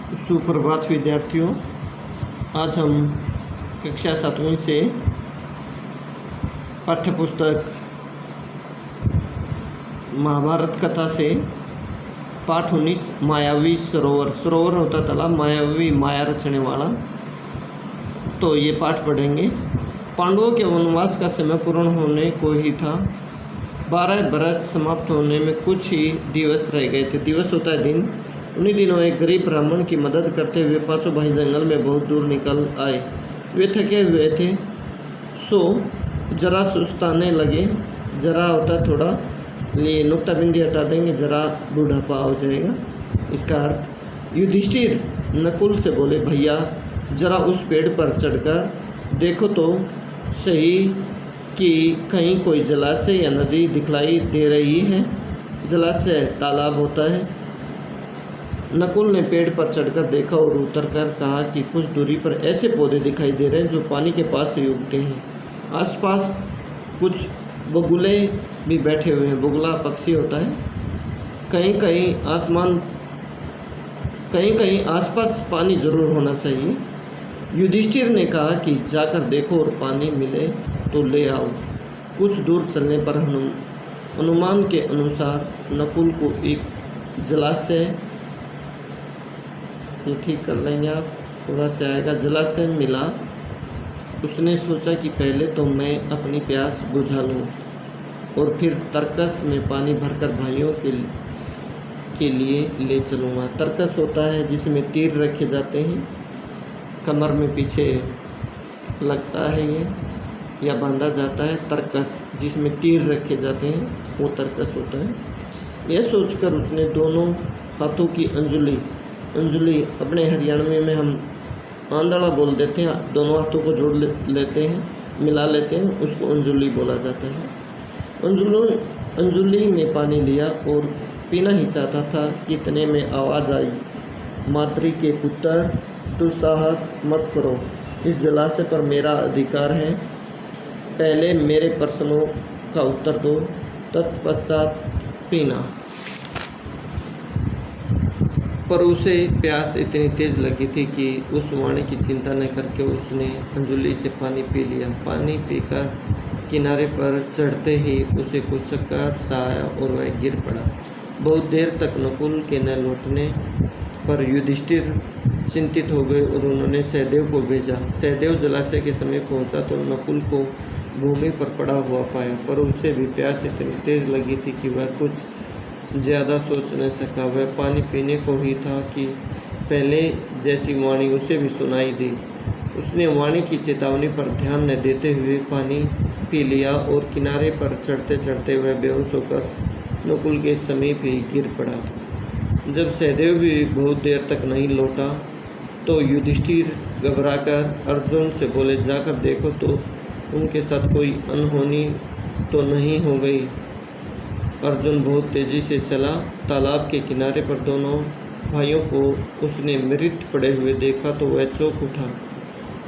सुप्रभात विद्यार्थियों। आज हम कक्षा 7वीं से पाठ्य पुस्तक महाभारत कथा से पाठ 19 मायावी सरोवर। सरोवर होता तालाब, मायावी माया रचने वाला। तो ये पाठ पढ़ेंगे। पांडवों के वनवास का समय पूर्ण होने को ही था। 12 बरस समाप्त होने में कुछ ही दिवस रह गए थे। दिवस होता है दिन। उन्हीं दिनों एक गरीब ब्राह्मण की मदद करते हुए पांचों भाई जंगल में बहुत दूर निकल आए। वे थके हुए थे, सो जरा सुस्ताने लगे। जरा होता है थोड़ा, लिए नुक्ता बिंदी हटा देंगे, जरा बूढ़ापा हो जाएगा। इसका अर्थ युधिष्ठिर नकुल से बोले, भैया जरा उस पेड़ पर चढ़कर देखो तो सही कि कहीं कोई जलाशय या नदी दिखलाई दे रही है। जलाशय तालाब होता है। नकुल ने पेड़ पर चढ़कर देखा और उतरकर कहा कि कुछ दूरी पर ऐसे पौधे दिखाई दे रहे हैं जो पानी के पास ही उगते हैं। आसपास कुछ बगुले भी बैठे हुए हैं। बगुला पक्षी होता है। कहीं कहीं आसपास पानी जरूर होना चाहिए। युधिष्ठिर ने कहा कि जाकर देखो और पानी मिले तो ले आओ। कुछ दूर चलने पर अनुमान के अनुसार नकुल को एक जलाशय, ठीक कर लेंगे आप, थोड़ा सा आएगा, जलाशय मिला। उसने सोचा कि पहले तो मैं अपनी प्यास बुझा लूँ और फिर तरकस में पानी भरकर भाइयों के लिए ले चलूँगा। तरकस होता है जिसमें तीर रखे जाते हैं, कमर में पीछे लगता है ये, या बांधा जाता है। तरकस जिसमें तीर रखे जाते हैं वो तरकस होता है। यह सोचकर उसने दोनों हाथों की अंजुली अपने हरियाणवी में हम आंदड़ा बोल देते हैं, दोनों हाथों को जोड़ लेते हैं, मिला लेते हैं, उसको अंजुली बोला जाता है। अंजुली में पानी लिया और पीना ही चाहता था कि इतने में आवाज़ आई, माद्री के पुत्र दुस्साहस मत करो, इस जलाशय पर मेरा अधिकार है। पहले मेरे प्रश्नों का उत्तर दो, तत्पश्चात पीना। पर उसे प्यास इतनी तेज़ लगी थी कि उस वाणी की चिंता न करके उसने अंजुली से पानी पी लिया। पानी पीकर किनारे पर चढ़ते ही उसे कुछ चक्कर सा आया और वह गिर पड़ा। बहुत देर तक नकुल के न लौटने पर युधिष्ठिर चिंतित हो गए और उन्होंने सहदेव को भेजा। सहदेव जलाशय के समीप पहुंचा तो नकुल को भूमि पर पड़ा हुआ पाया, पर उसे भी प्यास इतनी तेज़ लगी थी कि वह कुछ ज़्यादा सोच न सका। वह पानी पीने को ही था कि पहले जैसी वाणी उसे भी सुनाई दी। उसने वाणी की चेतावनी पर ध्यान न देते हुए पानी पी लिया और किनारे पर चढ़ते चढ़ते वह बेहोश होकर नकुल के समीप ही गिर पड़ा। जब सहदेव भी बहुत देर तक नहीं लौटा तो युधिष्ठिर घबराकर अर्जुन से बोले, जाकर देखो तो उनके साथ कोई अनहोनी तो नहीं हो गई। अर्जुन बहुत तेज़ी से चला। तालाब के किनारे पर दोनों भाइयों को उसने मृत पड़े हुए देखा तो वह चौंक उठा।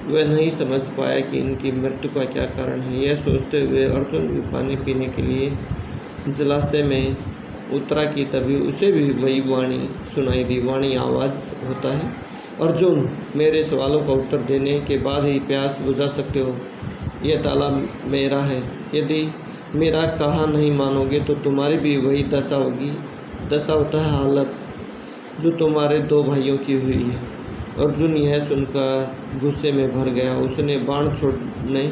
वह नहीं समझ पाया कि इनकी मृत्यु का क्या कारण है। यह सोचते हुए अर्जुन भी पानी पीने के लिए जलाशय में उतरा कि तभी उसे भी वही वाणी सुनाई दी। वाणी आवाज़ होता है, अर्जुन मेरे सवालों का उत्तर देने के बाद ही प्यास बुझा सकते हो। यह तालाब मेरा है। यदि मेरा कहा नहीं मानोगे तो तुम्हारी भी वही दशा होगी। दशा होता है हालत, जो तुम्हारे दो भाइयों की हुई है। अर्जुन यह सुनकर गुस्से में भर गया। उसने बाण छोड़ने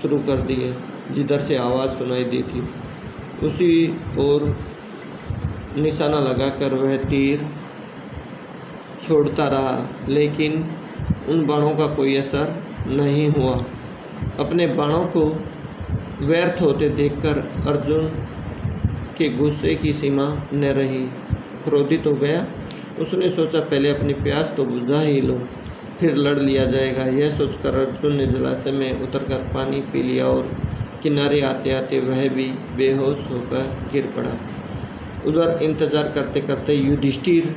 शुरू कर दिए जिधर से आवाज़ सुनाई दी थी। उसी ओर निशाना लगाकर वह तीर छोड़ता रहा, लेकिन उन बाणों का कोई असर नहीं हुआ। अपने बाणों को व्यर्थ होते देखकर अर्जुन के गुस्से की सीमा न रही। क्रोधित हो गया। उसने सोचा पहले अपनी प्यास तो बुझा ही लो, फिर लड़ लिया जाएगा। यह सोचकर अर्जुन ने जलाशय में उतरकर पानी पी लिया और किनारे आते आते वह भी बेहोश होकर गिर पड़ा। उधर इंतजार करते करते युधिष्ठिर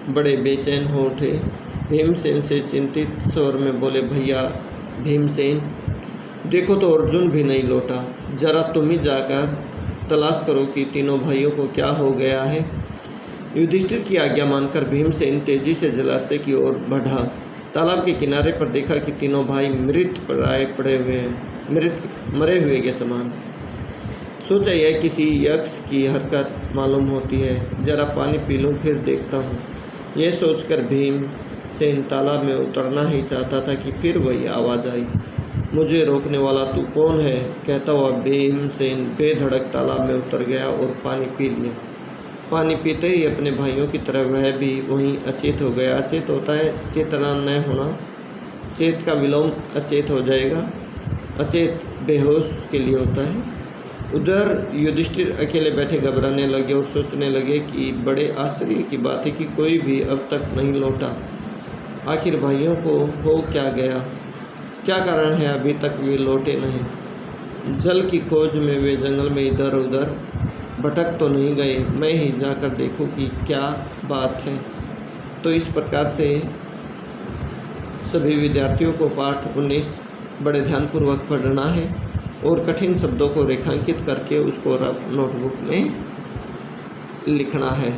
बड़े बेचैन हो उठे। भीमसेन से चिंतित स्वर में बोले, भैया भीमसेन देखो तो अर्जुन भी नहीं लौटा। जरा तुम ही जाकर तलाश करो कि तीनों भाइयों को क्या हो गया है। युधिष्ठिर की आज्ञा मानकर भीमसेन तेजी से जलाशय की ओर बढ़ा। तालाब के किनारे पर देखा कि तीनों भाई मृत प्राय पड़े हुए हैं, मरे हुए के समान। सोचा यह किसी यक्ष की हरकत मालूम होती है, जरा पानी पी लूँ फिर देखता हूँ। यह सोचकर भीमसेन तालाब में उतरना ही चाहता था कि फिर वही आवाज़ आई, मुझे रोकने वाला तू कौन है? कहता हुआ भीमसेन बेधड़क तालाब में उतर गया और पानी पी लिया। पानी पीते ही अपने भाइयों की तरह वह भी वहीं अचेत हो गया। अचेत होता है चेतना न होना, चेत का विलोम अचेत हो जाएगा, अचेत बेहोश के लिए होता है। उधर युधिष्ठिर अकेले बैठे घबराने लगे और सोचने लगे कि बड़े आश्चर्य की बात है कि कोई भी अब तक नहीं लौटा। आखिर भाइयों को हो क्या गया? क्या कारण है अभी तक वे लौटे नहीं? जल की खोज में वे जंगल में इधर उधर भटक तो नहीं गए? मैं ही जाकर देखूं कि क्या बात है। तो इस प्रकार से सभी विद्यार्थियों को पाठ 19 बड़े ध्यानपूर्वक पढ़ना है और कठिन शब्दों को रेखांकित करके उसको नोटबुक में लिखना है।